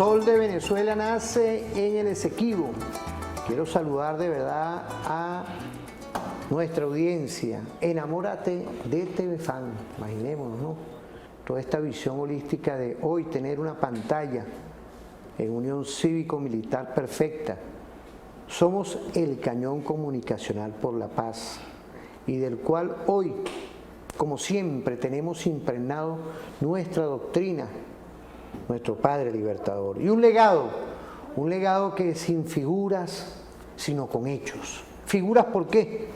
Sol de Venezuela nace en el Esequibo. Quiero saludar de verdad a nuestra audiencia. Enamórate de TV Fan. Imaginémonos, ¿no? Toda esta visión holística de hoy tener una pantalla en unión cívico-militar perfecta. Somos el cañón comunicacional por la paz y del cual hoy, como siempre, tenemos impregnado nuestra doctrina, nuestro Padre Libertador. Y un legado que sin figuras, sino con hechos. ¿Figuras por qué?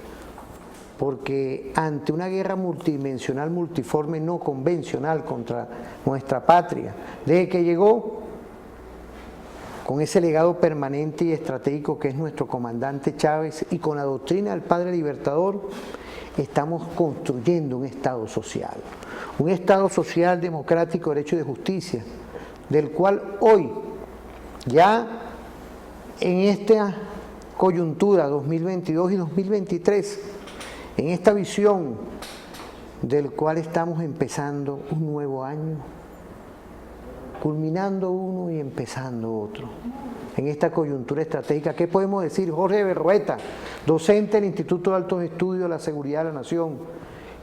Porque ante una guerra multidimensional, multiforme, no convencional contra nuestra patria, desde que llegó con ese legado permanente y estratégico que es nuestro comandante Chávez y con la doctrina del Padre Libertador, estamos construyendo un Estado social democrático, derecho y de justicia, del cual hoy, ya en esta coyuntura 2022 y 2023, en esta visión del cual estamos empezando un nuevo año, culminando uno y empezando otro. En esta coyuntura estratégica, ¿qué podemos decir? Jorge Berrueta, docente del Instituto de Altos Estudios de la Seguridad de la Nación,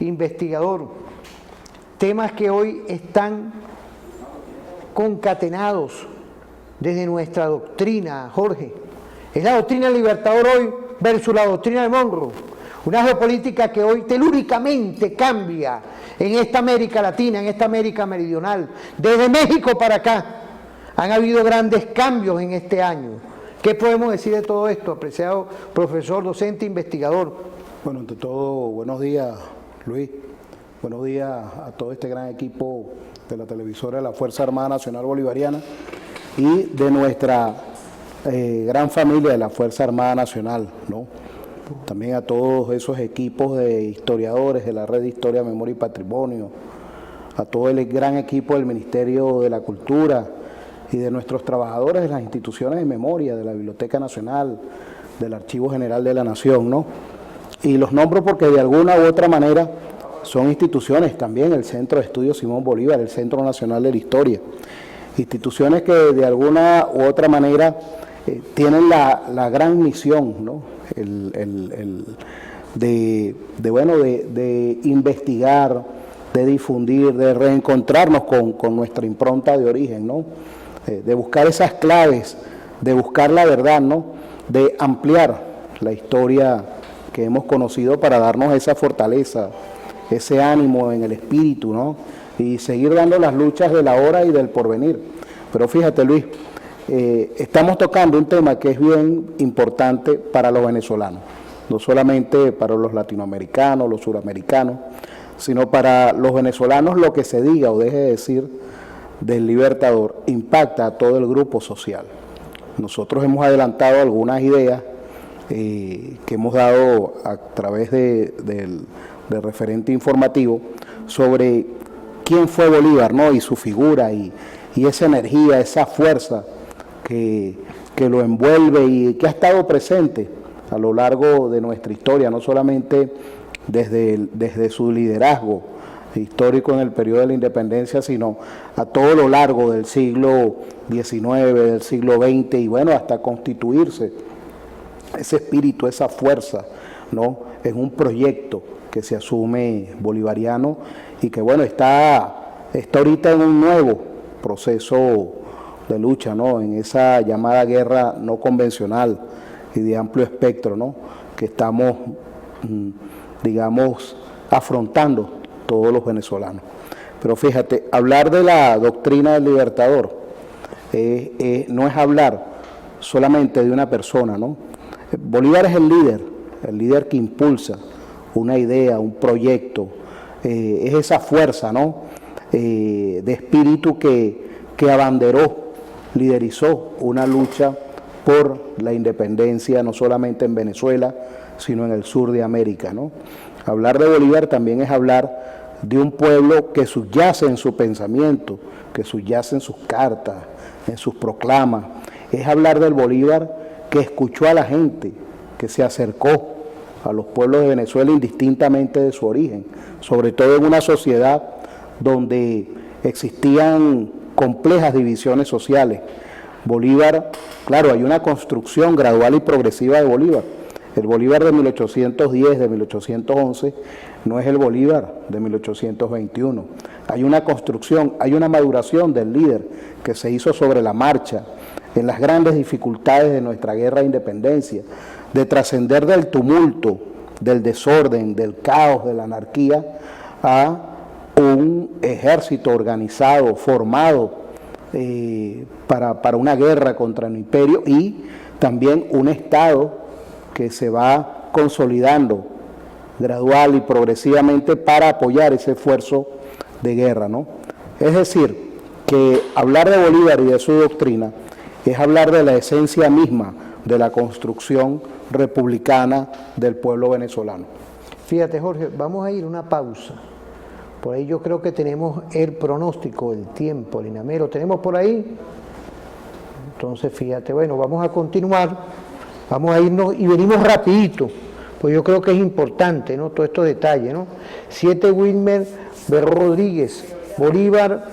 investigador, temas que hoy están concatenados desde nuestra doctrina, Jorge. Es la doctrina del Libertador hoy versus la doctrina de Monroe. Una geopolítica que hoy telúricamente cambia en esta América Latina, en esta América Meridional. Desde México para acá han habido grandes cambios en este año. ¿Qué podemos decir de todo esto, apreciado profesor, docente, investigador? Bueno, ante todo, buenos días, Luis. Buenos días a todo este gran equipo de la televisora de la Fuerza Armada Nacional Bolivariana y de nuestra gran familia de la Fuerza Armada Nacional, ¿no? También a todos esos equipos de historiadores de la Red de Historia, Memoria y Patrimonio, a todo el gran equipo del Ministerio de la Cultura y de nuestros trabajadores de las instituciones de memoria, de la Biblioteca Nacional, del Archivo General de la Nación, ¿no? Y los nombro porque de alguna u otra manera son instituciones también, el Centro de Estudios Simón Bolívar, el Centro Nacional de la Historia, instituciones que de alguna u otra manera tienen la gran misión, ¿no? de investigar, de difundir, de reencontrarnos con nuestra impronta de origen, ¿no? De buscar esas claves, de buscar la verdad, ¿no? De ampliar la historia que hemos conocido para darnos esa fortaleza, ese ánimo en el espíritu, ¿no? Y seguir dando las luchas del ahora y del porvenir. Pero fíjate, Luis, estamos tocando un tema que es bien importante para los venezolanos, no solamente para los latinoamericanos, los suramericanos, sino para los venezolanos. Lo que se diga o deje de decir del Libertador impacta a todo el grupo social. Nosotros hemos adelantado algunas ideas que hemos dado a través del referente informativo sobre quién fue Bolívar, ¿no? Y su figura y esa energía, esa fuerza que lo envuelve y que ha estado presente a lo largo de nuestra historia, no solamente desde su liderazgo histórico en el periodo de la independencia, sino a todo lo largo del siglo XIX, del siglo XX y bueno, hasta constituirse ese espíritu, esa fuerza, ¿no? En un proyecto que se asume bolivariano y que bueno, está ahorita en un nuevo proceso de lucha, ¿no? En esa llamada guerra no convencional y de amplio espectro, ¿no? Que estamos, digamos, afrontando todos los venezolanos. Pero fíjate, hablar de la doctrina del Libertador no es hablar solamente de una persona, ¿no? Bolívar es el líder que impulsa una idea, un proyecto, es esa fuerza, ¿no? De espíritu que abanderó, liderizó una lucha por la independencia, no solamente en Venezuela, sino en el sur de América, ¿no? Hablar de Bolívar también es hablar de un pueblo que subyace en su pensamiento, que subyace en sus cartas, en sus proclamas. Es hablar del Bolívar que escuchó a la gente, que se acercó a los pueblos de Venezuela indistintamente de su origen, sobre todo en una sociedad donde existían complejas divisiones sociales, Bolívar, claro, hay una construcción gradual y progresiva de Bolívar. El Bolívar de 1810, de 1811, no es el Bolívar de 1821. Hay una construcción, hay una maduración del líder que se hizo sobre la marcha, en las grandes dificultades de nuestra guerra de independencia, de trascender del tumulto, del desorden, del caos, de la anarquía, a un ejército organizado, formado para una guerra contra el imperio, y también un Estado que se va consolidando gradual y progresivamente para apoyar ese esfuerzo de guerra, ¿no? Es decir, que hablar de Bolívar y de su doctrina es hablar de la esencia misma de la construcción republicana del pueblo venezolano. Fíjate, Jorge, vamos a ir a una pausa. Por ahí yo creo que tenemos el pronóstico, el tiempo, el INAME, ¿lo tenemos por ahí? Entonces, fíjate, bueno, vamos a continuar, vamos a irnos y venimos rapidito, pues yo creo que es importante, ¿no? Todos estos detalles, ¿no? 7 Wilmer Berro Rodríguez, Bolívar,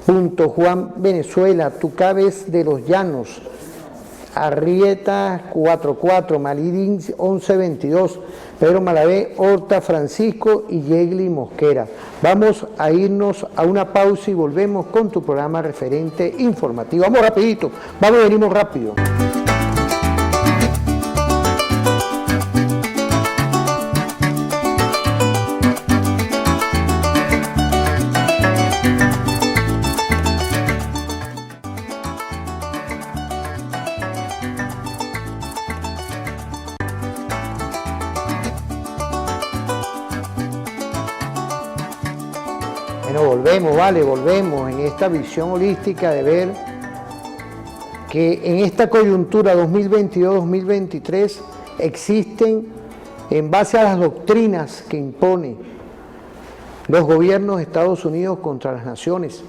Juan Venezuela, Tucabes de los Llanos, Arrieta 44, Malidín 1122, Pedro Malavé, Horta Francisco y Yegli Mosquera. Vamos a irnos a una pausa y volvemos con tu programa referente informativo. Vamos rapidito, vamos y venimos rápido. Bueno, volvemos en esta visión holística de ver que en esta coyuntura 2022-2023 existen, en base a las doctrinas que impone los gobiernos de Estados Unidos contra las naciones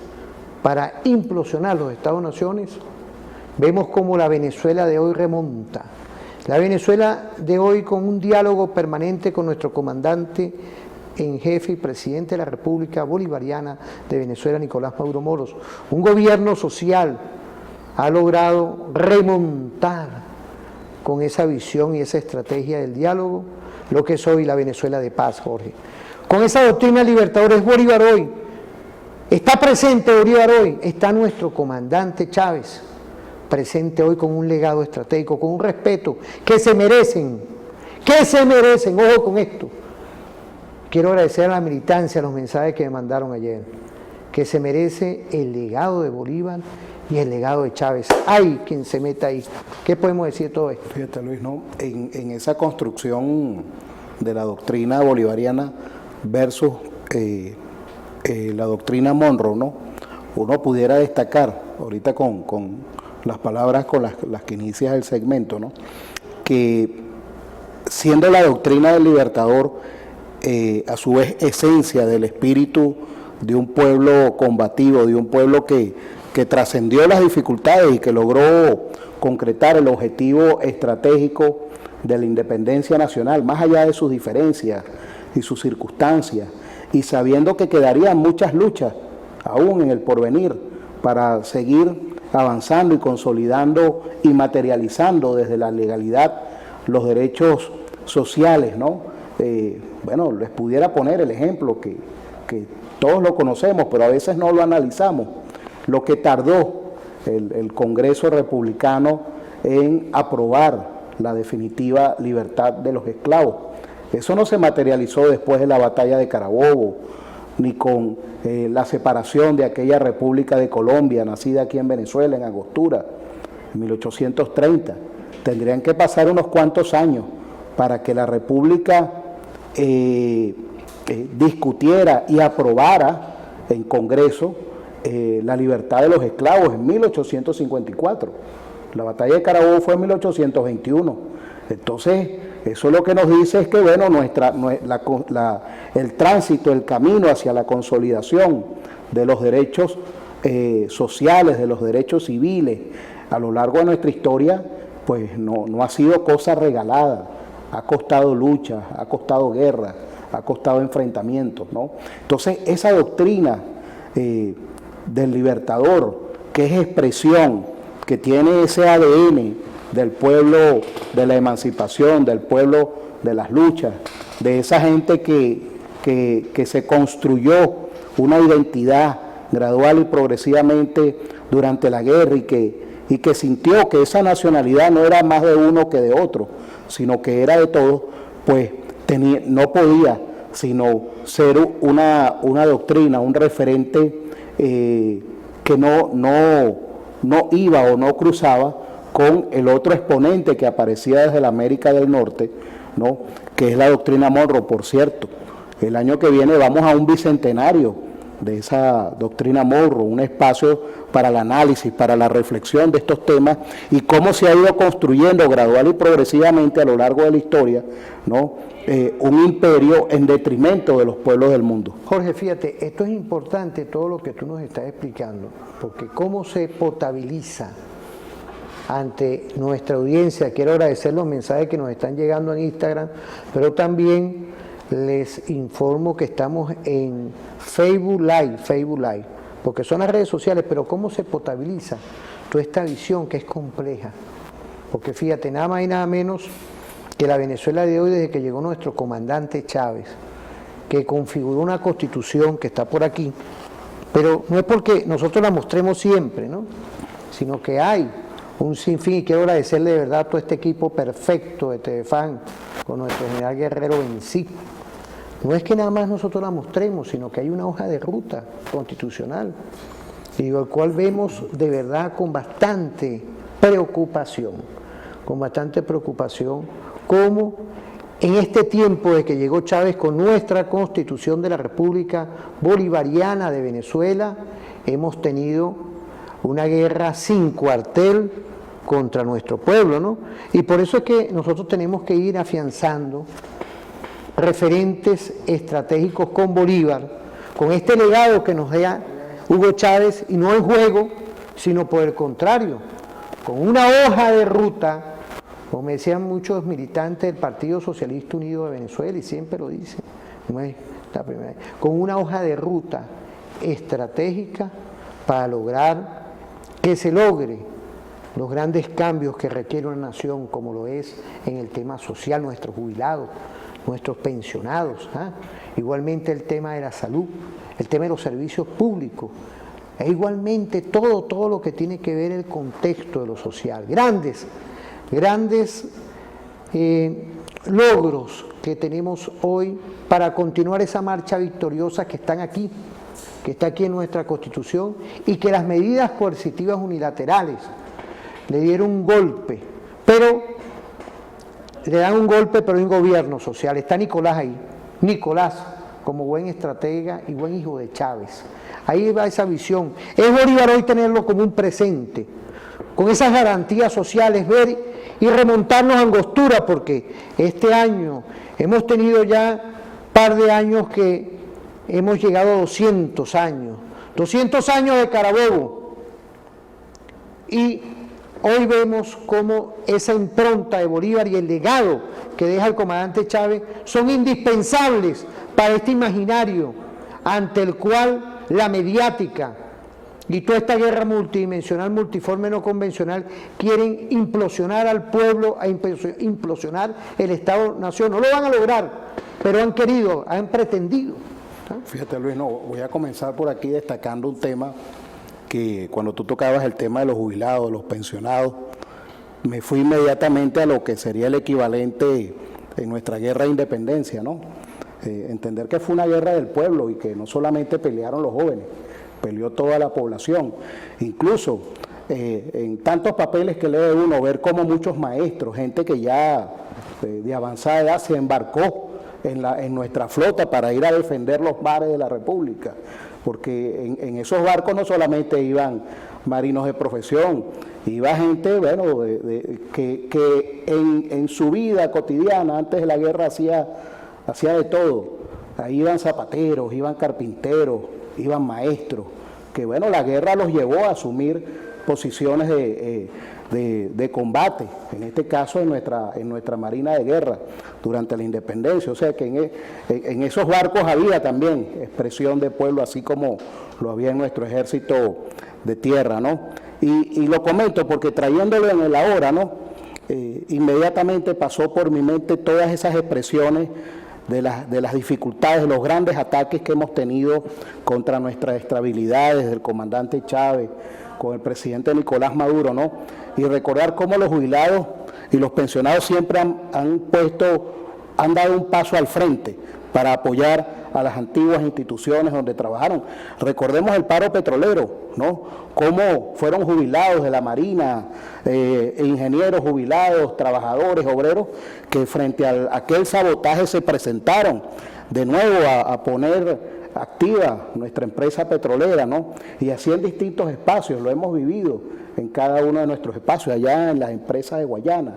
para implosionar los Estados-naciones, vemos como la Venezuela de hoy remonta. La Venezuela de hoy con un diálogo permanente con nuestro comandante en jefe y presidente de la República Bolivariana de Venezuela, Nicolás Maduro Moros. Un gobierno social ha logrado remontar con esa visión y esa estrategia del diálogo lo que es hoy la Venezuela de paz, Jorge. Con esa doctrina libertadora es Bolívar hoy. Está presente Bolívar hoy, está nuestro comandante Chávez presente hoy con un legado estratégico, con un respeto que se merecen, ojo con esto. Quiero agradecer a la militancia los mensajes que me mandaron ayer, que se merece el legado de Bolívar y el legado de Chávez. Hay quien se meta ahí. ¿Qué podemos decir de todo esto? Fíjate, Luis, ¿no? En esa construcción de la doctrina bolivariana versus la doctrina Monroe, ¿no? Uno pudiera destacar, ahorita con las palabras con las que inicias el segmento, ¿no? Que siendo la doctrina del Libertador, a su vez esencia del espíritu de un pueblo combativo, de un pueblo que trascendió las dificultades y que logró concretar el objetivo estratégico de la independencia nacional, más allá de sus diferencias y sus circunstancias, y sabiendo que quedarían muchas luchas aún en el porvenir para seguir avanzando y consolidando y materializando desde la legalidad los derechos sociales, ¿no? Bueno, les pudiera poner el ejemplo que todos lo conocemos, pero a veces no lo analizamos, lo que tardó el Congreso republicano en aprobar la definitiva libertad de los esclavos. Eso no se materializó después de la batalla de Carabobo, ni con la separación de aquella República de Colombia, nacida aquí en Venezuela, en Angostura, en 1830. Tendrían que pasar unos cuantos años para que la República discutiera y aprobara en Congreso la libertad de los esclavos en 1854. La batalla de Carabobo fue en 1821. Entonces, eso lo que nos dice es que, bueno, el tránsito, el camino hacia la consolidación de los derechos sociales, de los derechos civiles, a lo largo de nuestra historia, pues no ha sido cosa regalada. Ha costado lucha, ha costado guerra, ha costado enfrentamientos, ¿no? Entonces, esa doctrina del Libertador, que es expresión que tiene ese ADN del pueblo de la emancipación, del pueblo de las luchas, de esa gente que se construyó una identidad gradual y progresivamente durante la guerra y que sintió que esa nacionalidad no era más de uno que de otro, sino que era de todos, pues no podía sino ser una doctrina, un referente que no iba o no cruzaba con el otro exponente que aparecía desde la América del Norte, ¿no? Que es la doctrina Monroe, por cierto. El año que viene vamos a un bicentenario de esa doctrina Monroe, un espacio para el análisis, para la reflexión de estos temas y cómo se ha ido construyendo gradual y progresivamente a lo largo de la historia, ¿no? Un imperio en detrimento de los pueblos del mundo. Jorge, fíjate, esto es importante todo lo que tú nos estás explicando, porque cómo se potabiliza ante nuestra audiencia. Quiero agradecer los mensajes que nos están llegando en Instagram, pero también les informo que estamos en Facebook Live, porque son las redes sociales, pero cómo se potabiliza toda esta visión que es compleja. Porque fíjate, nada más y nada menos que la Venezuela de hoy, desde que llegó nuestro comandante Chávez, que configuró una constitución que está por aquí, pero no es porque nosotros la mostremos siempre, ¿no? Sino que hay un sinfín, y quiero agradecerle de verdad a todo este equipo perfecto de TVFAN, con nuestro general Guerrero en sí. No es que nada más nosotros la mostremos, sino que hay una hoja de ruta constitucional, y el cual vemos de verdad con bastante preocupación, cómo en este tiempo de que llegó Chávez con nuestra Constitución de la República Bolivariana de Venezuela, hemos tenido una guerra sin cuartel contra nuestro pueblo, ¿no? Y por eso es que nosotros tenemos que ir afianzando referentes estratégicos con Bolívar, con este legado que nos da Hugo Chávez, y no en juego, sino por el contrario, con una hoja de ruta, como me decían muchos militantes del Partido Socialista Unido de Venezuela, y siempre lo dicen, no es la primera vez, con una hoja de ruta estratégica para lograr que se logre los grandes cambios que requiere una nación, como lo es en el tema social, nuestros jubilados, nuestros pensionados, igualmente el tema de la salud, el tema de los servicios públicos, e igualmente todo lo que tiene que ver el contexto de lo social. Grandes logros que tenemos hoy para continuar esa marcha victoriosa que está aquí en nuestra Constitución, y que las medidas coercitivas unilaterales le dieron un golpe, pero le dan un golpe, pero en gobierno social. Está Nicolás ahí, Nicolás como buen estratega y buen hijo de Chávez. Ahí va esa visión. Es Bolívar hoy tenerlo como un presente, con esas garantías sociales, ver y remontarnos a Angostura, porque este año hemos tenido ya un par de años que hemos llegado a 200 años de Carabobo, y hoy vemos cómo esa impronta de Bolívar y el legado que deja el comandante Chávez son indispensables para este imaginario ante el cual la mediática y toda esta guerra multidimensional, multiforme, no convencional, quieren implosionar al pueblo, implosionar el Estado-Nación. No lo van a lograr, pero han querido, han pretendido. Fíjate, Luis, voy a comenzar por aquí destacando un tema que cuando tú tocabas el tema de los jubilados, de los pensionados, me fui inmediatamente a lo que sería el equivalente en nuestra guerra de independencia, ¿no? Entender que fue una guerra del pueblo y que no solamente pelearon los jóvenes, peleó toda la población. Incluso en tantos papeles que lee uno, ver cómo muchos maestros, gente que ya de avanzada edad se embarcó en nuestra flota para ir a defender los mares de la República, porque en esos barcos no solamente iban marinos de profesión, iba gente, bueno, que en su vida cotidiana, antes de la guerra, hacía de todo. Ahí iban zapateros, iban carpinteros, iban maestros, que bueno, la guerra los llevó a asumir posiciones de combate, en este caso en nuestra Marina de Guerra, durante la independencia. O sea que en esos barcos había también expresión de pueblo, así como lo había en nuestro ejército de tierra, ¿no? Y lo comento porque trayéndolo en el ahora, ¿no? Inmediatamente pasó por mi mente todas esas expresiones de las dificultades, de los grandes ataques que hemos tenido contra nuestra estabilidad desde el comandante Chávez, con el presidente Nicolás Maduro, ¿no? Y recordar cómo los jubilados y los pensionados siempre han dado un paso al frente para apoyar a las antiguas instituciones donde trabajaron. Recordemos el paro petrolero, ¿no? Cómo fueron jubilados de la Marina, ingenieros jubilados, trabajadores, obreros, que frente a aquel sabotaje se presentaron de nuevo a poner activa nuestra empresa petrolera, ¿no? Y así en distintos espacios, lo hemos vivido en cada uno de nuestros espacios, allá en las empresas de Guayana,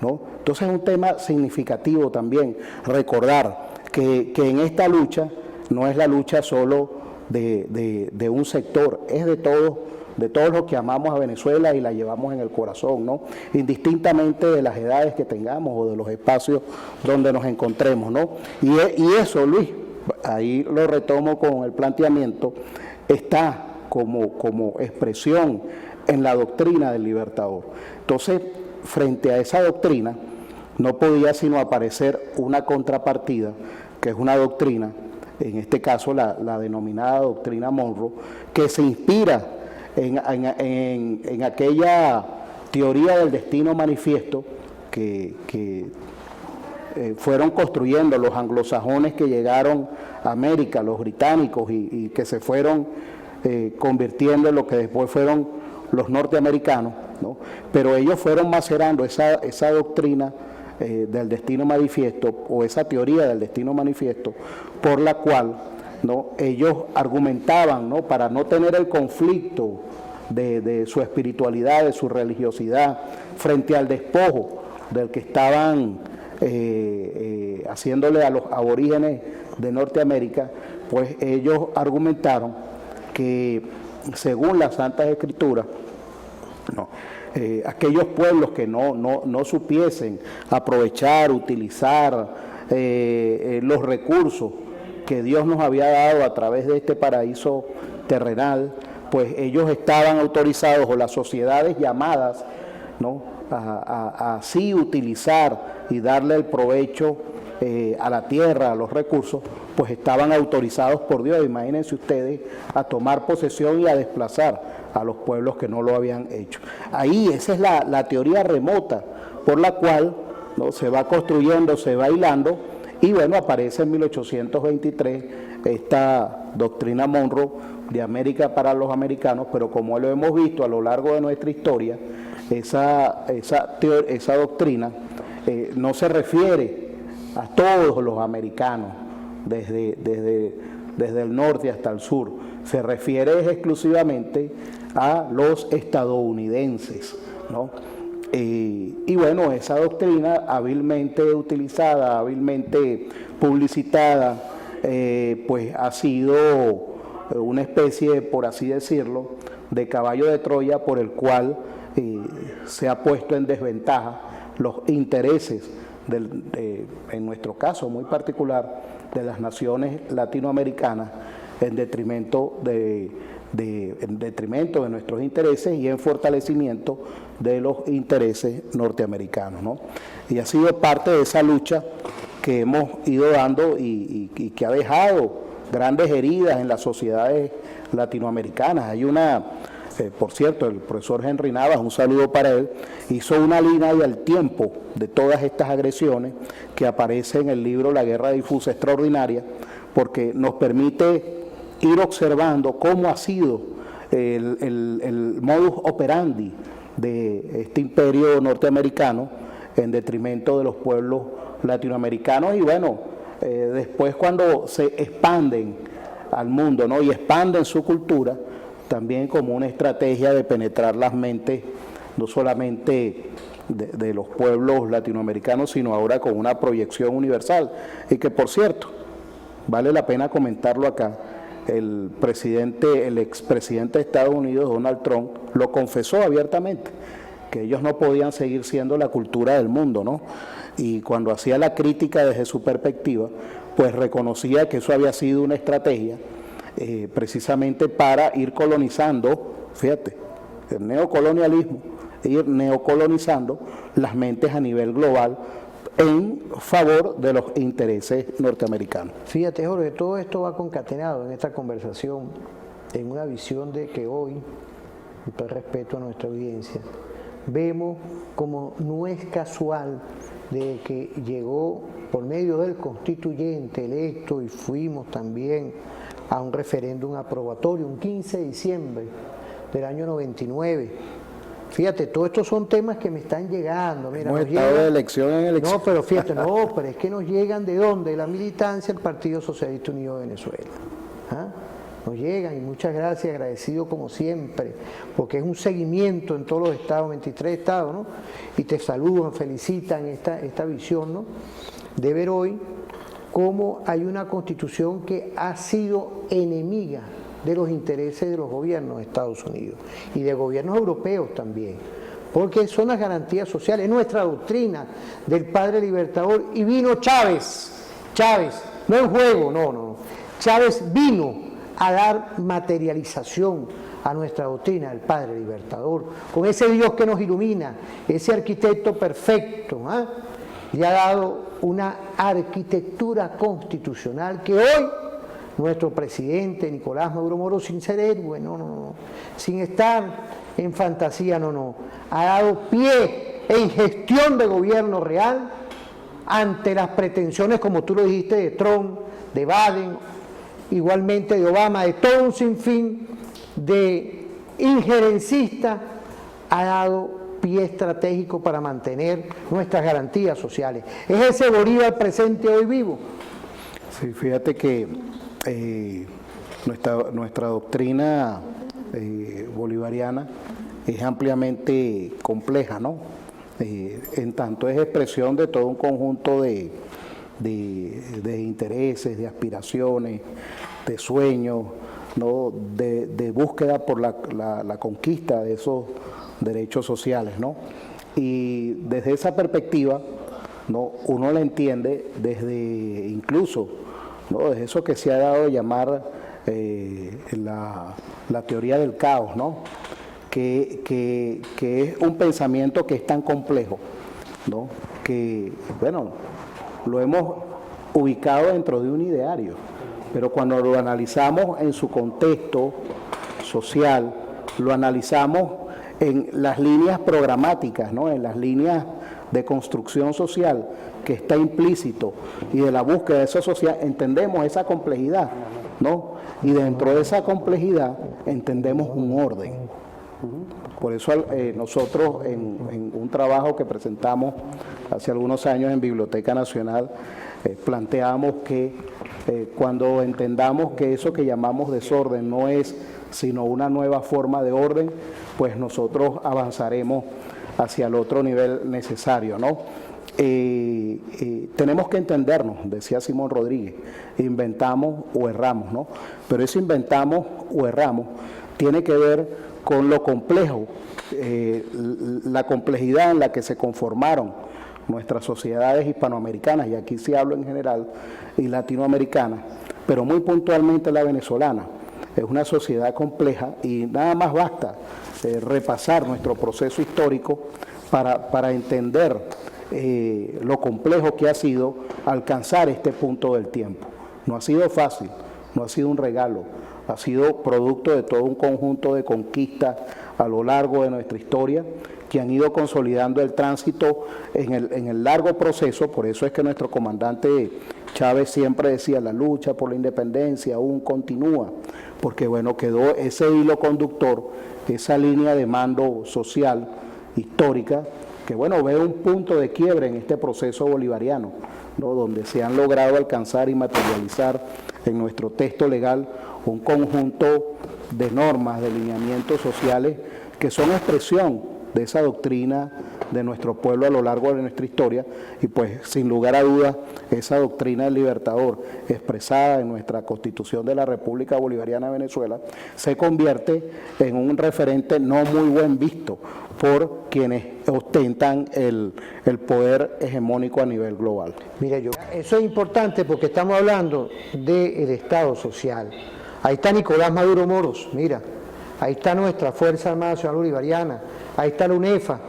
¿no? Entonces es un tema significativo también recordar que en esta lucha no es la lucha solo de un sector, es de todos los que amamos a Venezuela y la llevamos en el corazón, ¿no? Indistintamente de las edades que tengamos o de los espacios donde nos encontremos, ¿no? Y eso, Luis, ahí lo retomo con el planteamiento, está como expresión en la doctrina del Libertador. Entonces, frente a esa doctrina, no podía sino aparecer una contrapartida, que es una doctrina, en este caso la denominada doctrina Monroe, que se inspira en aquella teoría del destino manifiesto que fueron construyendo los anglosajones que llegaron a América, los británicos, y que se fueron convirtiendo en lo que después fueron los norteamericanos, ¿no? Pero ellos fueron macerando esa doctrina del destino manifiesto, o esa teoría del destino manifiesto, por la cual, ¿no?, ellos argumentaban, ¿no?, para no tener el conflicto de su espiritualidad, de su religiosidad, frente al despojo del que estaban haciéndole a los aborígenes de Norteamérica, pues ellos argumentaron que, según las Santas Escrituras, ¿no?, aquellos pueblos que no supiesen aprovechar, utilizar los recursos que Dios nos había dado a través de este paraíso terrenal, pues ellos estaban autorizados, o las sociedades llamadas, ¿no?, a así utilizar y darle el provecho a la tierra, a los recursos, pues estaban autorizados por Dios, imagínense ustedes, a tomar posesión y a desplazar a los pueblos que no lo habían hecho. Ahí esa es la teoría remota por la cual, ¿no?, se va construyendo, se va hilando, y bueno, aparece en 1823 esta doctrina Monroe de América para los americanos, pero como lo hemos visto a lo largo de nuestra historia, esa doctrina no se refiere a todos los americanos, desde el norte hasta el sur, se refiere exclusivamente a los estadounidenses, ¿no? Y bueno, esa doctrina hábilmente utilizada, hábilmente publicitada, pues ha sido una especie, por así decirlo, de caballo de Troya por el cual se ha puesto en desventaja los intereses, en nuestro caso muy particular, de las naciones latinoamericanas en detrimento de nuestros intereses y en fortalecimiento de los intereses norteamericanos, ¿no? Y ha sido parte de esa lucha que hemos ido dando y que ha dejado grandes heridas en las sociedades latinoamericanas. Hay por cierto, el profesor Henry Navas, un saludo para él, hizo una línea del tiempo de todas estas agresiones que aparece en el libro La Guerra Difusa Extraordinaria, porque nos permite ir observando cómo ha sido el modus operandi de este imperio norteamericano en detrimento de los pueblos latinoamericanos. Y bueno, después cuando se expanden al mundo, ¿no?, y expanden su cultura, también como una estrategia de penetrar las mentes, no solamente de los pueblos latinoamericanos, sino ahora con una proyección universal. Y que, por cierto, vale la pena comentarlo acá, el expresidente de Estados Unidos, Donald Trump, lo confesó abiertamente, que ellos no podían seguir siendo la cultura del mundo, ¿no? Y cuando hacía la crítica desde su perspectiva, pues reconocía que eso había sido una estrategia precisamente para ir colonizando, fíjate, el neocolonialismo, ir neocolonizando las mentes a nivel global en favor de los intereses norteamericanos. Fíjate, Jorge, todo esto va concatenado en esta conversación, en una visión de que hoy, y por respeto a nuestra audiencia, vemos como no es casual de que llegó por medio del constituyente electo y fuimos también a un referéndum aprobatorio, un 15 de diciembre del año 99. Fíjate, todos estos son temas que me están llegando. Mira, hemos estado de elección en elección. No, pero fíjate, pero es que nos llegan ¿de dónde? De la militancia del Partido Socialista Unido de Venezuela. ¿Ah? Nos llegan y muchas gracias, agradecido como siempre, porque es un seguimiento en todos los estados, 23 estados, ¿no? Y te saludan, felicitan esta visión, ¿no? De ver hoy cómo hay una constitución que ha sido enemiga de los intereses de los gobiernos de Estados Unidos y de gobiernos europeos también, porque son las garantías sociales, es nuestra doctrina del padre libertador, y vino Chávez, no en juego, no, Chávez vino a dar materialización a nuestra doctrina del Padre Libertador, con ese Dios que nos ilumina, ese arquitecto perfecto, ¿eh? Y ha dado una arquitectura constitucional que hoy nuestro presidente Nicolás Maduro Moro, sin ser héroe, no, sin estar en fantasía, ha dado pie en gestión de gobierno real ante las pretensiones, como tú lo dijiste, de Trump, de Biden, igualmente de Obama, de todo un sinfín de injerencistas, ha dado pie estratégico para mantener nuestras garantías sociales. Es ese Bolívar presente hoy vivo. Sí, fíjate que nuestra doctrina bolivariana es ampliamente compleja, ¿no? En tanto es expresión de todo un conjunto de intereses, de aspiraciones, de sueños, ¿no? de búsqueda por la conquista de esos derechos sociales, ¿no? Y desde esa perspectiva, ¿no? Uno la entiende desde incluso, ¿no? Desde eso que se ha dado a llamar la teoría del caos, ¿no? Que es un pensamiento que es tan complejo, ¿no? Que, bueno, lo hemos ubicado dentro de un ideario, pero cuando lo analizamos en su contexto social, lo analizamos en las líneas programáticas, ¿no? En las líneas de construcción social que está implícito y de la búsqueda de esa sociedad, entendemos esa complejidad, ¿no? Y dentro de esa complejidad entendemos un orden. Por eso nosotros en un trabajo que presentamos hace algunos años en Biblioteca Nacional, planteamos que cuando entendamos que eso que llamamos desorden no es sino una nueva forma de orden, pues nosotros avanzaremos hacia el otro nivel necesario, ¿no? Tenemos que entendernos, decía Simón Rodríguez, inventamos o erramos, ¿no? Pero ese inventamos o erramos tiene que ver con lo complejo, la complejidad en la que se conformaron nuestras sociedades hispanoamericanas, y aquí sí hablo en general, y latinoamericanas, pero muy puntualmente la venezolana. Es una sociedad compleja y nada más basta repasar nuestro proceso histórico para entender lo complejo que ha sido alcanzar este punto del tiempo. No ha sido fácil, no ha sido un regalo, ha sido producto de todo un conjunto de conquistas a lo largo de nuestra historia que han ido consolidando el tránsito en el largo proceso. Por eso es que nuestro comandante Chávez siempre decía, la lucha por la independencia aún continúa, porque bueno, quedó ese hilo conductor, esa línea de mando social, histórica, que bueno, ve un punto de quiebre en este proceso bolivariano, ¿no? Donde se han logrado alcanzar y materializar en nuestro texto legal un conjunto de normas, de lineamientos sociales que son expresión de esa doctrina de nuestro pueblo a lo largo de nuestra historia, y pues sin lugar a dudas esa doctrina del Libertador expresada en nuestra Constitución de la República Bolivariana de Venezuela se convierte en un referente no muy buen visto por quienes ostentan el poder hegemónico a nivel global. Mira, eso es importante porque estamos hablando del Estado social. Ahí está Nicolás Maduro Moros, mira, ahí está nuestra Fuerza Armada Nacional Bolivariana, ahí está la UNEFA,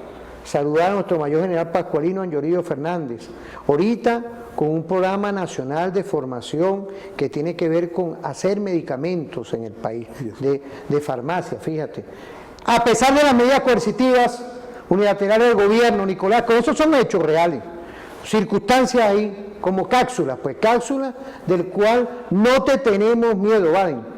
saludar a nuestro mayor general Pascualino Anjorillo Fernández, ahorita con un programa nacional de formación que tiene que ver con hacer medicamentos en el país, de farmacia, fíjate. A pesar de las medidas coercitivas unilaterales del gobierno, Nicolás, que esos son hechos reales, circunstancias ahí como cápsulas, pues cápsulas del cual no te tenemos miedo, ¿valen?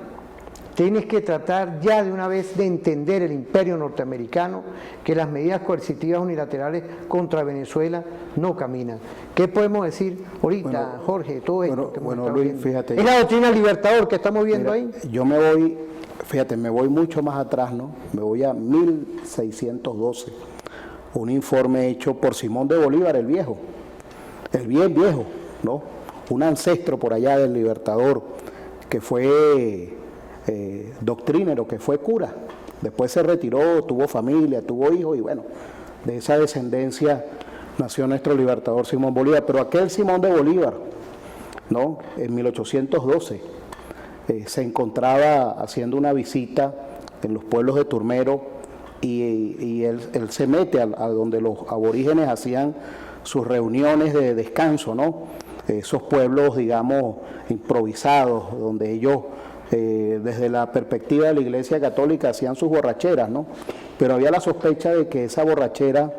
Tienes que tratar ya de una vez de entender el imperio norteamericano que las medidas coercitivas unilaterales contra Venezuela no caminan. ¿Qué podemos decir ahorita, bueno, Jorge, todo esto? Bueno, Luis, fíjate. Es la doctrina Libertador que estamos viendo ahí. Yo me voy, fíjate, me voy mucho más atrás, ¿no? Me voy a 1612, un informe hecho por Simón de Bolívar, el viejo, el bien viejo, ¿no? Un ancestro por allá del Libertador, que fue doctrinero, que fue cura, después se retiró, tuvo familia, tuvo hijos y bueno, de esa descendencia nació nuestro libertador Simón Bolívar. Pero aquel Simón de Bolívar, ¿no? En 1812 se encontraba haciendo una visita en los pueblos de Turmero y él se mete a donde los aborígenes hacían sus reuniones de descanso, ¿no? Esos pueblos, digamos, improvisados, donde ellos desde la perspectiva de la Iglesia Católica hacían sus borracheras, ¿no? Pero había la sospecha de que esa borrachera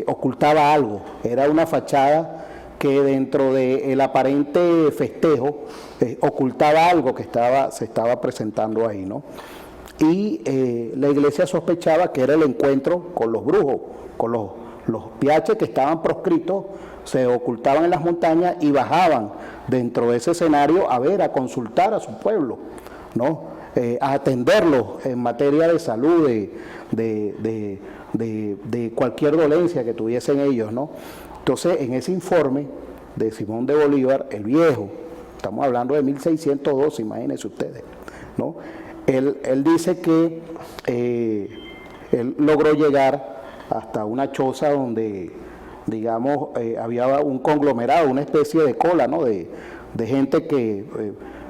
ocultaba algo, era una fachada que dentro del aparente festejo ocultaba algo que se estaba presentando ahí, ¿no? Y la Iglesia sospechaba que era el encuentro con los brujos, con los piaches que estaban proscritos, se ocultaban en las montañas y bajaban dentro de ese escenario a consultar a su pueblo, ¿no? A atenderlos en materia de salud, de cualquier dolencia que tuviesen ellos, ¿no? Entonces, en ese informe de Simón de Bolívar, el viejo, estamos hablando de 1602, imagínense ustedes, ¿no? Él dice que él logró llegar hasta una choza donde, digamos, había un conglomerado, una especie de cola, ¿no? De gente que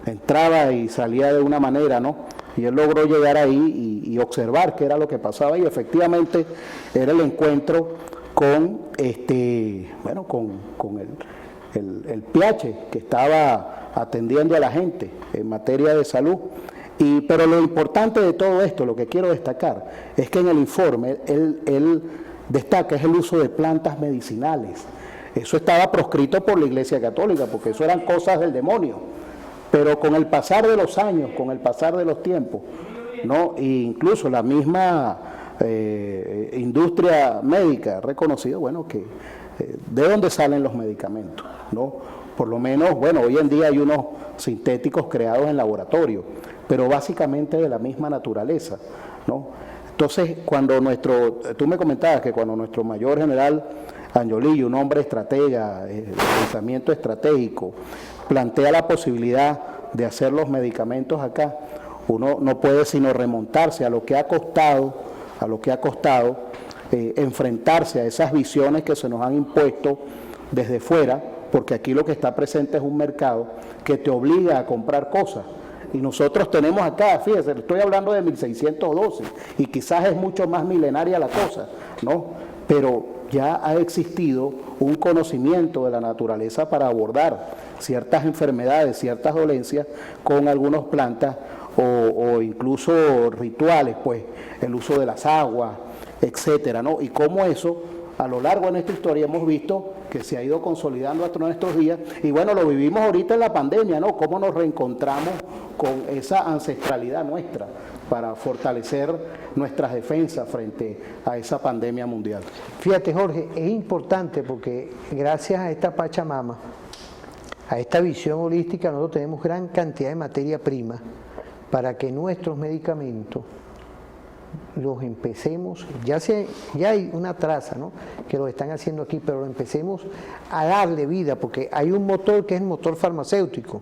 entraba y salía de una manera, ¿no? Y él logró llegar ahí y observar qué era lo que pasaba y efectivamente era el encuentro con con el piache que estaba atendiendo a la gente en materia de salud. Pero lo importante de todo esto, lo que quiero destacar, es que en el informe él destaca es el uso de plantas medicinales. Eso estaba proscrito por la Iglesia Católica, porque eso eran cosas del demonio. Pero con el pasar de los años, con el pasar de los tiempos, ¿no? E incluso la misma industria médica ha reconocido, bueno, que de dónde salen los medicamentos, ¿no? Por lo menos, bueno, hoy en día hay unos sintéticos creados en laboratorio, pero básicamente de la misma naturaleza, ¿no? Entonces, tú me comentabas que cuando nuestro mayor general Anjorillo, un hombre estratega, de pensamiento estratégico, plantea la posibilidad de hacer los medicamentos acá, uno no puede sino remontarse a lo que ha costado, enfrentarse a esas visiones que se nos han impuesto desde fuera, porque aquí lo que está presente es un mercado que te obliga a comprar cosas. Y nosotros tenemos acá, fíjese, estoy hablando de 1612, y quizás es mucho más milenaria la cosa, ¿no? Pero ya ha existido un conocimiento de la naturaleza para abordar ciertas enfermedades, ciertas dolencias con algunas plantas o incluso rituales, pues el uso de las aguas, etcétera, ¿no? Y cómo eso, a lo largo de nuestra historia, hemos visto que se ha ido consolidando hasta nuestros días, y bueno, lo vivimos ahorita en la pandemia, ¿no? Cómo nos reencontramos con esa ancestralidad nuestra para fortalecer nuestras defensas frente a esa pandemia mundial. Fíjate, Jorge, es importante porque gracias a esta Pachamama, a esta visión holística, nosotros tenemos gran cantidad de materia prima para que nuestros medicamentos los empecemos, ya hay una traza, ¿no?, que lo están haciendo aquí, pero lo empecemos a darle vida, porque hay un motor que es el motor farmacéutico,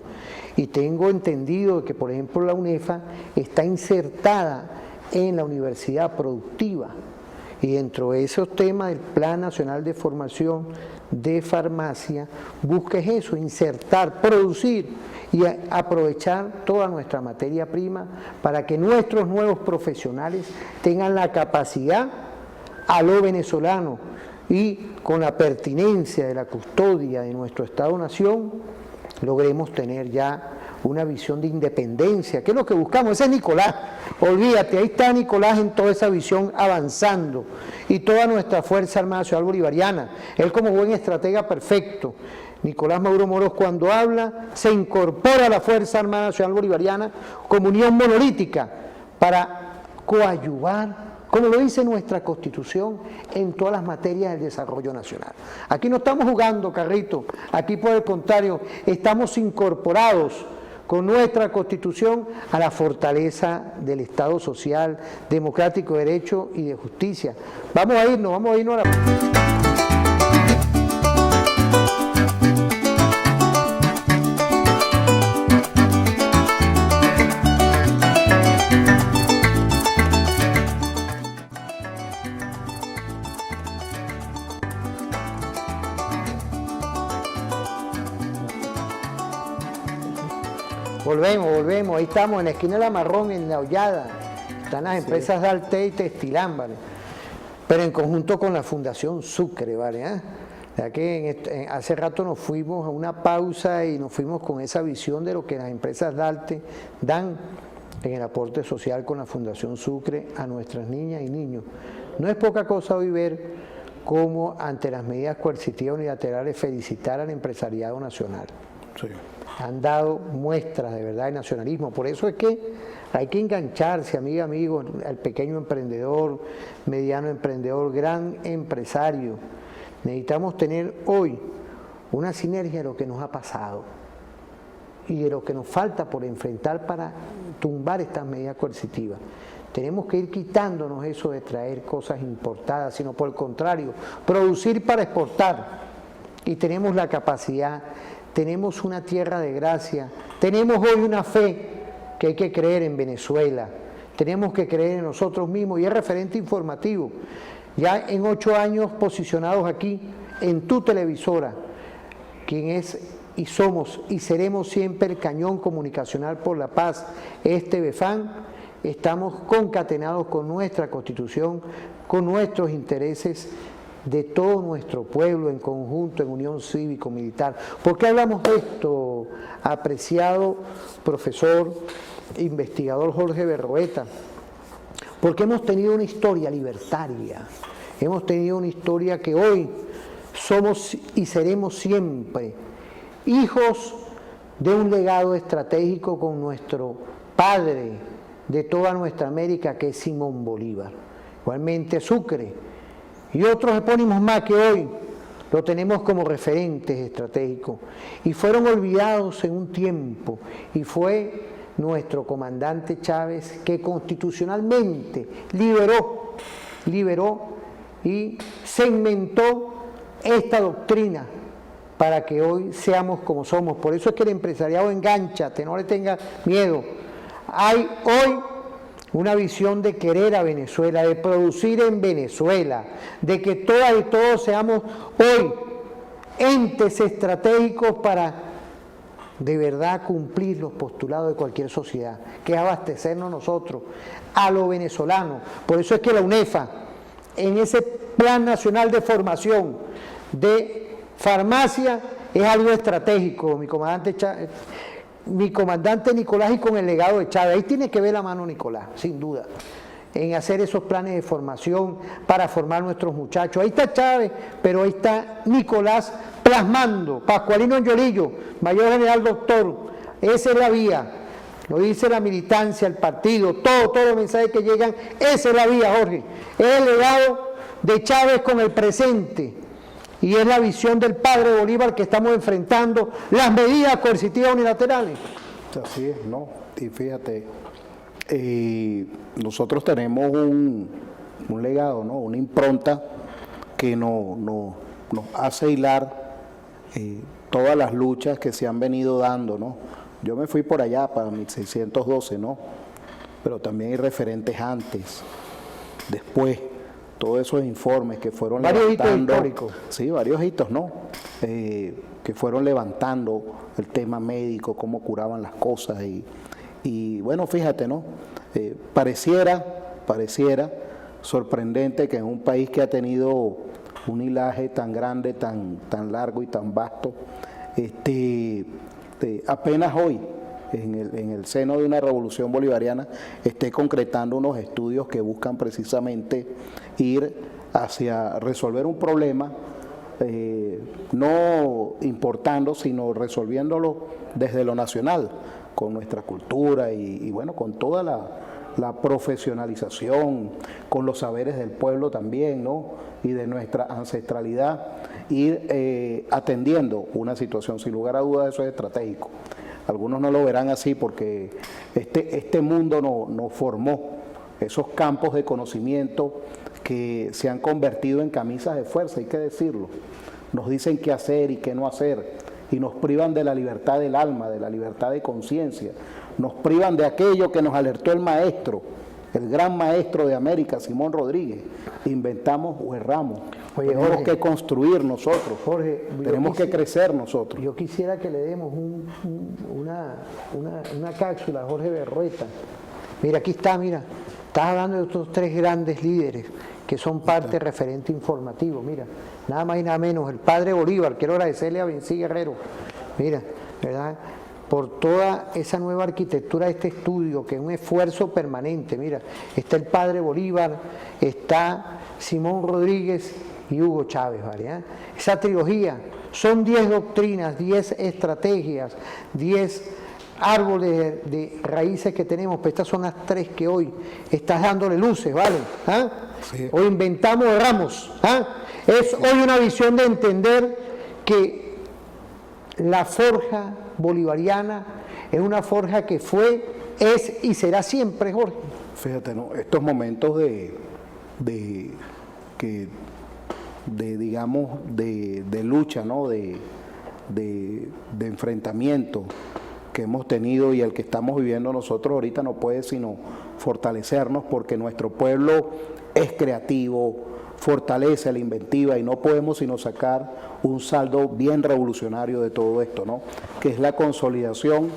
y tengo entendido que, por ejemplo, la UNEFA está insertada en la universidad productiva, Y dentro de esos temas del Plan Nacional de Formación de Farmacia, busca eso, insertar, producir y aprovechar toda nuestra materia prima para que nuestros nuevos profesionales tengan la capacidad a lo venezolano y con la pertinencia de la custodia de nuestro Estado-Nación, logremos tener ya una visión de independencia, que es lo que buscamos. Ese es Nicolás, olvídate, ahí está Nicolás en toda esa visión avanzando, y toda nuestra Fuerza Armada Nacional Bolivariana, él como buen estratega perfecto. Nicolás Maduro Moros, cuando habla, se incorpora a la Fuerza Armada Nacional Bolivariana como unión monolítica para coadyuvar, como lo dice nuestra Constitución, en todas las materias del desarrollo nacional. Aquí no estamos jugando, Carrito, aquí por el contrario, estamos incorporados con nuestra Constitución a la fortaleza del Estado social, democrático, de derecho y de justicia. Vamos a irnos a la... Volvemos, ahí estamos en la esquina de la Marrón, en la Hollada, están las empresas de Alte y Textilán, ¿vale? Pero en conjunto con la Fundación Sucre, ¿vale? Ya que hace rato nos fuimos a una pausa y nos fuimos con esa visión de lo que las empresas de Alte dan en el aporte social con la Fundación Sucre a nuestras niñas y niños. No es poca cosa hoy ver cómo ante las medidas coercitivas unilaterales felicitar al empresariado nacional. Sí. Han dado muestras de verdad de nacionalismo. Por eso es que hay que engancharse, amiga, amigo, al pequeño emprendedor, mediano emprendedor, gran empresario. Necesitamos tener hoy una sinergia de lo que nos ha pasado y de lo que nos falta por enfrentar para tumbar estas medidas coercitivas. Tenemos que ir quitándonos eso de traer cosas importadas, sino por el contrario, producir para exportar. Y tenemos la capacidad. Tenemos una tierra de gracia, tenemos hoy una fe que hay que creer en Venezuela, tenemos que creer en nosotros mismos, y es referente informativo. Ya en 8 años posicionados aquí, en tu televisora, quien es y somos y seremos siempre el cañón comunicacional por la paz, BEFAN, estamos concatenados con nuestra Constitución, con nuestros intereses de todo nuestro pueblo en conjunto, en unión cívico-militar. ¿Por qué hablamos de esto, apreciado profesor, investigador Jorge Berroeta? Porque hemos tenido una historia libertaria, hemos tenido una historia que hoy somos y seremos siempre hijos de un legado estratégico con nuestro padre de toda nuestra América, que es Simón Bolívar. Igualmente Sucre, y otros epónimos más que hoy lo tenemos como referentes estratégicos y fueron olvidados en un tiempo, y fue nuestro comandante Chávez que constitucionalmente liberó y segmentó esta doctrina para que hoy seamos como somos. Por eso es que el empresariado, engánchate, no le tengas miedo. Hay hoy una visión de querer a Venezuela, de producir en Venezuela, de que todas y todos seamos hoy entes estratégicos para de verdad cumplir los postulados de cualquier sociedad, que es abastecernos nosotros, a lo venezolano. Por eso es que la UNEFA, en ese Plan Nacional de Formación de Farmacia, es algo estratégico, mi comandante Nicolás, y con el legado de Chávez. Ahí tiene que ver la mano Nicolás, sin duda, en hacer esos planes de formación para formar nuestros muchachos. Ahí está Chávez, pero ahí está Nicolás plasmando, Pascualino Angiolillo, mayor general doctor, esa es la vía, lo dice la militancia, el partido, todos los mensajes que llegan, esa es la vía, Jorge, es el legado de Chávez con el presente. Y es la visión del padre Bolívar que estamos enfrentando, las medidas coercitivas unilaterales. Así es, ¿no? Y fíjate, nosotros tenemos un legado, ¿no? Una impronta que nos hace hilar todas las luchas que se han venido dando, ¿no? Yo me fui por allá para 1612, ¿no? Pero también hay referentes antes, después. todos esos informes que fueron varios hitos levantando, históricos. sí, varios hitos, ¿no? Que fueron levantando el tema médico, cómo curaban las cosas y bueno, fíjate, ¿no? Pareciera sorprendente que en un país que ha tenido un hilaje tan grande, tan largo y tan vasto, apenas hoy, en el seno de una revolución bolivariana, esté concretando unos estudios que buscan precisamente ir hacia resolver un problema, no importando, sino resolviéndolo desde lo nacional, con nuestra cultura y bueno, con toda la profesionalización, con los saberes del pueblo también, ¿no? Y de nuestra ancestralidad, ir atendiendo una situación. Sin lugar a dudas, eso es estratégico. Algunos no lo verán así porque este mundo nos formó esos campos de conocimiento que se han convertido en camisas de fuerza, hay que decirlo. Nos dicen qué hacer y qué no hacer, y nos privan de la libertad del alma, de la libertad de conciencia, nos privan de aquello que nos alertó el maestro, el gran maestro de América, Simón Rodríguez. Inventamos o erramos. Oye, tenemos Jorge, que construir nosotros, Jorge, tenemos que crecer nosotros. Yo quisiera que le demos una cápsula a Jorge Berrueta. Mira, aquí está, mira, estás hablando de estos tres grandes líderes que son parte referente informativo. Mira, nada más y nada menos, el padre Bolívar. Quiero agradecerle a Bencí Guerrero, mira, ¿verdad?, por toda esa nueva arquitectura de este estudio, que es un esfuerzo permanente. Mira, está el padre Bolívar, está Simón Rodríguez y Hugo Chávez, ¿vale? Esa trilogía, son 10 doctrinas, 10 estrategias, 10 árboles de raíces que tenemos, pero estas son las tres que hoy estás dándole luces, ¿vale? ¿Ah? Sí. Hoy inventamos ramos, ¿ah? Es hoy una visión de entender que la forja bolivariana es una forja que fue, es y será siempre, Jorge. Fíjate, ¿no? Estos momentos de lucha, ¿no? de enfrentamiento que hemos tenido y el que estamos viviendo nosotros ahorita no puede sino fortalecernos, porque nuestro pueblo es creativo, fortalece la inventiva y no podemos sino sacar un saldo bien revolucionario de todo esto, ¿no? Que es la consolidación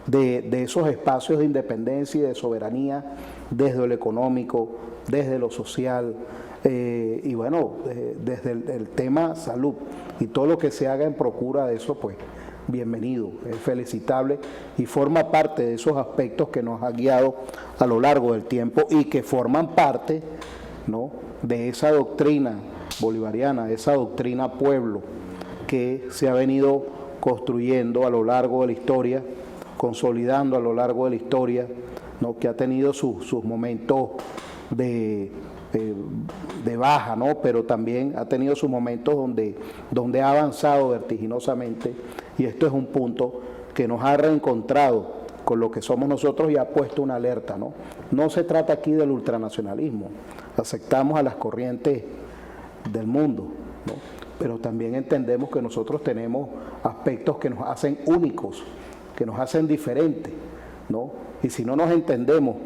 de esos espacios de independencia y de soberanía desde lo económico, desde lo social y bueno, desde el tema salud, y todo lo que se haga en procura de eso, pues bienvenido, es felicitable y forma parte de esos aspectos que nos ha guiado a lo largo del tiempo y que forman parte, ¿no?, de esa doctrina bolivariana, de esa doctrina pueblo que se ha venido construyendo a lo largo de la historia, consolidando a lo largo de la historia, ¿no?, que ha tenido sus momentos de baja, ¿no?, pero también ha tenido sus momentos donde ha avanzado vertiginosamente, y esto es un punto que nos ha reencontrado con lo que somos nosotros y ha puesto una alerta, ¿no? No se trata aquí del ultranacionalismo, aceptamos a las corrientes del mundo, ¿no?, pero también entendemos que nosotros tenemos aspectos que nos hacen únicos, que nos hacen diferentes, ¿no? Y si no nos entendemos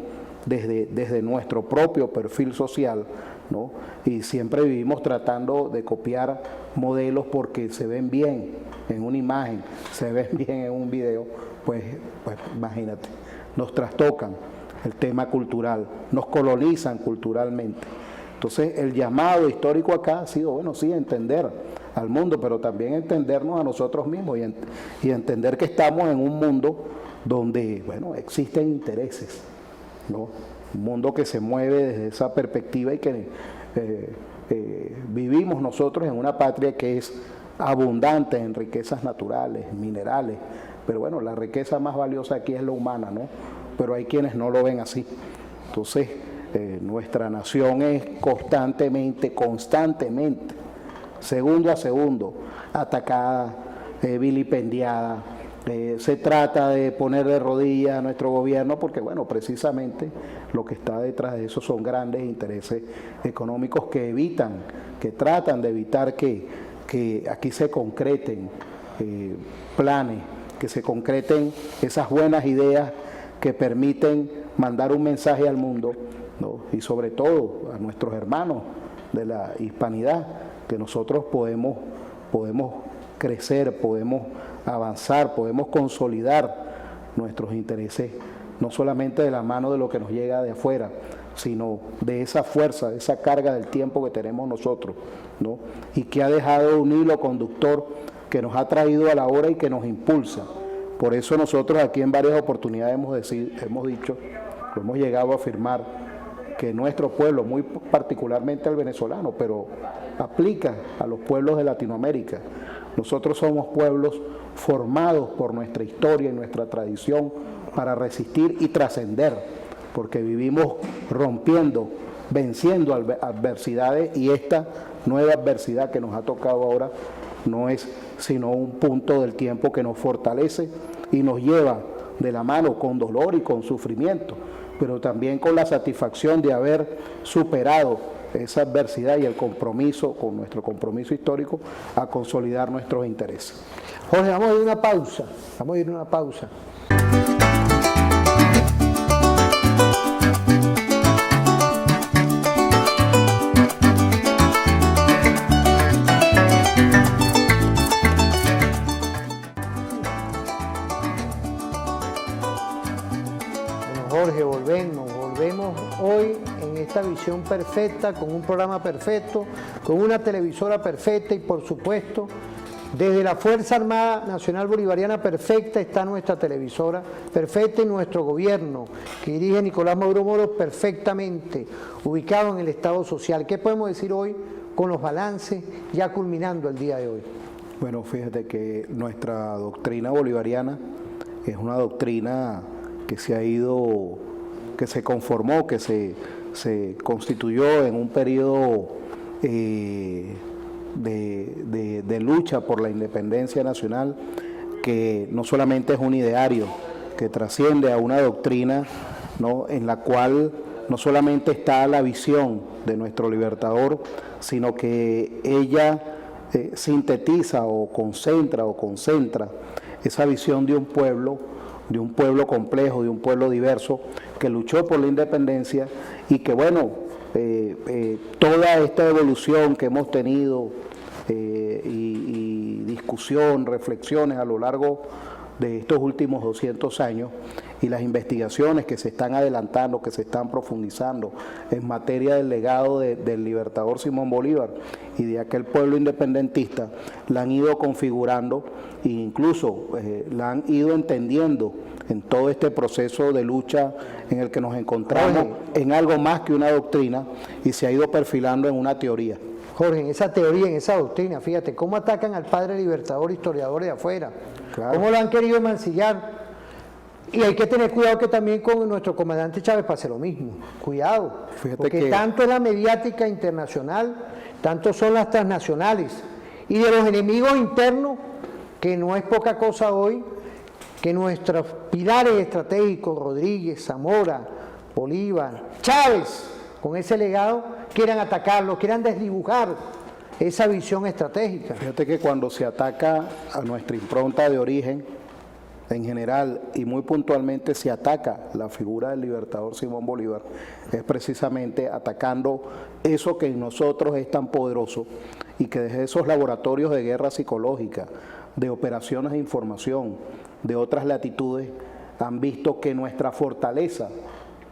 desde nuestro propio perfil social, ¿no?, y siempre vivimos tratando de copiar modelos porque se ven bien en una imagen, se ven bien en un video, pues imagínate, nos trastocan el tema cultural, nos colonizan culturalmente. Entonces el llamado histórico acá ha sido, bueno, sí, entender al mundo, pero también entendernos a nosotros mismos y entender que estamos en un mundo donde, bueno, existen intereses, ¿no? Un mundo que se mueve desde esa perspectiva y que vivimos nosotros en una patria que es abundante en riquezas naturales, minerales, pero bueno, la riqueza más valiosa aquí es la humana, ¿no? Pero hay quienes no lo ven así. Entonces, nuestra nación es constantemente, segundo a segundo, atacada, vilipendiada. Se trata de poner de rodillas a nuestro gobierno porque, bueno, precisamente lo que está detrás de eso son grandes intereses económicos que tratan de evitar que aquí se concreten planes, que se concreten esas buenas ideas que permiten mandar un mensaje al mundo, ¿no?, y sobre todo a nuestros hermanos de la hispanidad, que nosotros podemos crecer, podemos avanzar, podemos consolidar nuestros intereses, no solamente de la mano de lo que nos llega de afuera, sino de esa fuerza, de esa carga del tiempo que tenemos nosotros, ¿no? Y que ha dejado un hilo conductor que nos ha traído a la hora y que nos impulsa. Por eso nosotros aquí en varias oportunidades hemos dicho, lo hemos llegado a afirmar, que nuestro pueblo, muy particularmente el venezolano, pero aplica a los pueblos de Latinoamérica, nosotros somos pueblos formados por nuestra historia y nuestra tradición para resistir y trascender, porque vivimos rompiendo, venciendo adversidades, y esta nueva adversidad que nos ha tocado ahora no es sino un punto del tiempo que nos fortalece y nos lleva de la mano con dolor y con sufrimiento, pero también con la satisfacción de haber superado esa adversidad y el compromiso, con nuestro compromiso histórico, a consolidar nuestros intereses. Jorge, vamos a ir a una pausa. Vamos a ir a una pausa. Jorge, volvemos hoy en esta visión perfecta, con un programa perfecto, con una televisora perfecta y por supuesto, desde la Fuerza Armada Nacional Bolivariana perfecta está nuestra televisora, perfecta y nuestro gobierno, que dirige Nicolás Maduro Moros, perfectamente ubicado en el Estado social. ¿Qué podemos decir hoy con los balances ya culminando el día de hoy? Bueno, fíjate que nuestra doctrina bolivariana es una doctrina que se conformó, que se constituyó en un periodo de lucha por la independencia nacional, que no solamente es un ideario, que trasciende a una doctrina, ¿no?, en la cual no solamente está la visión de nuestro libertador, sino que ella sintetiza o concentra esa visión de un pueblo complejo, de un pueblo diverso, que luchó por la independencia y que, bueno, toda esta evolución que hemos tenido y discusión, reflexiones a lo largo de estos últimos 200 años y las investigaciones que se están adelantando, que se están profundizando en materia del legado del libertador Simón Bolívar y de aquel pueblo independentista, la han ido configurando e incluso la han ido entendiendo en todo este proceso de lucha en el que nos encontramos en algo más que una doctrina, y se ha ido perfilando en una teoría. Jorge, en esa teoría, en esa doctrina, fíjate, cómo atacan al padre libertador, historiadores de afuera, claro, cómo lo han querido mancillar. Y hay que tener cuidado que también con nuestro comandante Chávez pase lo mismo. Cuidado, fíjate, porque tanto es la mediática internacional, tanto son las transnacionales, y de los enemigos internos, que no es poca cosa hoy, que nuestros pilares estratégicos, Rodríguez, Zamora, Bolívar, Chávez, con ese legado, quieran atacarlo, quieran desdibujar esa visión estratégica. Fíjate que cuando se ataca a nuestra impronta de origen, en general y muy puntualmente se ataca la figura del libertador Simón Bolívar, es precisamente atacando eso que en nosotros es tan poderoso y que desde esos laboratorios de guerra psicológica, de operaciones de información, de otras latitudes, han visto que nuestra fortaleza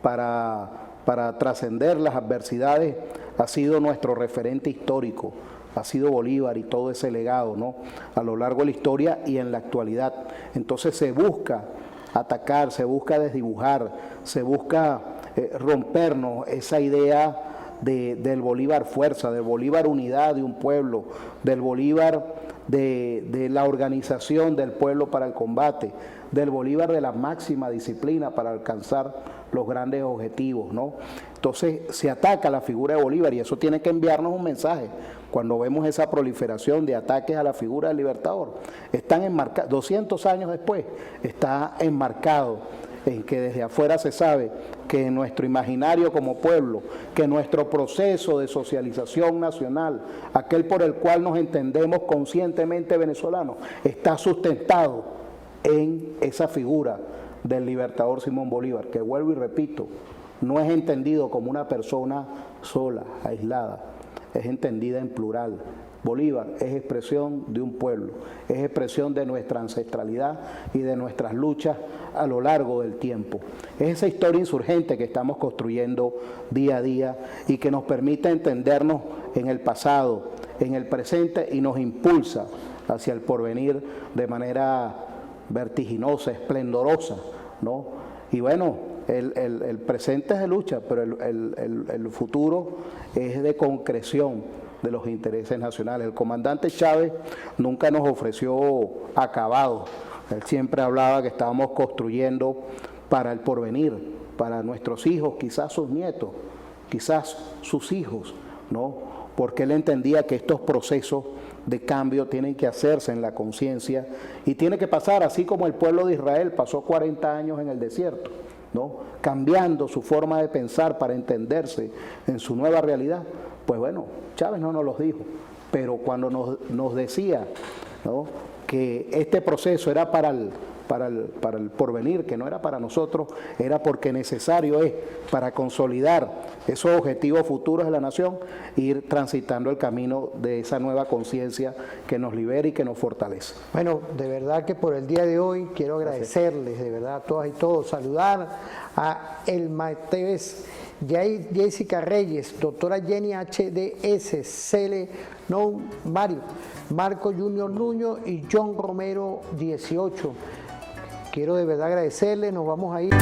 para trascender las adversidades ha sido nuestro referente histórico, ha sido Bolívar y todo ese legado, ¿no?, a lo largo de la historia y en la actualidad. Entonces se busca atacar, se busca desdibujar, se busca rompernos esa idea del Bolívar fuerza, del Bolívar unidad de un pueblo, del Bolívar de la organización del pueblo para el combate, del Bolívar de la máxima disciplina para alcanzar los grandes objetivos, ¿no? Entonces se ataca la figura de Bolívar y eso tiene que enviarnos un mensaje. Cuando vemos esa proliferación de ataques a la figura del libertador, están enmarcados, 200 años después, está enmarcado en que desde afuera se sabe que nuestro imaginario como pueblo, que nuestro proceso de socialización nacional, aquel por el cual nos entendemos conscientemente venezolanos, está sustentado en esa figura del libertador Simón Bolívar, que vuelvo y repito, no es entendido como una persona sola, aislada, es entendida en plural. Bolívar es expresión de un pueblo, es expresión de nuestra ancestralidad y de nuestras luchas a lo largo del tiempo. Es esa historia insurgente que estamos construyendo día a día y que nos permite entendernos en el pasado, en el presente y nos impulsa hacia el porvenir de manera vertiginosa, esplendorosa, ¿no? Y bueno, el presente es de lucha, pero el futuro es de concreción de los intereses nacionales. El comandante Chávez nunca nos ofreció acabados. Él siempre hablaba que estábamos construyendo para el porvenir, para nuestros hijos, quizás sus nietos, quizás sus hijos, ¿no? Porque él entendía que estos procesos de cambio tienen que hacerse en la conciencia y tiene que pasar, así como el pueblo de Israel pasó 40 años en el desierto, ¿no? Cambiando su forma de pensar para entenderse en su nueva realidad. Pues bueno, Chávez no nos los dijo, pero cuando nos decía, ¿no?, que este proceso era para el porvenir, que no era para nosotros, era porque necesario es para consolidar esos objetivos futuros de la nación, ir transitando el camino de esa nueva conciencia que nos libera y que nos fortalece. Bueno, de verdad que por el día de hoy quiero agradecerles, de verdad, a todas y todos, saludar a Elma Esteves, Jessica Reyes, doctora Jenny HDS, Cele Non Mario, Marco Junior Nuño y John Romero 18. Quiero de verdad agradecerles, nos vamos a ir.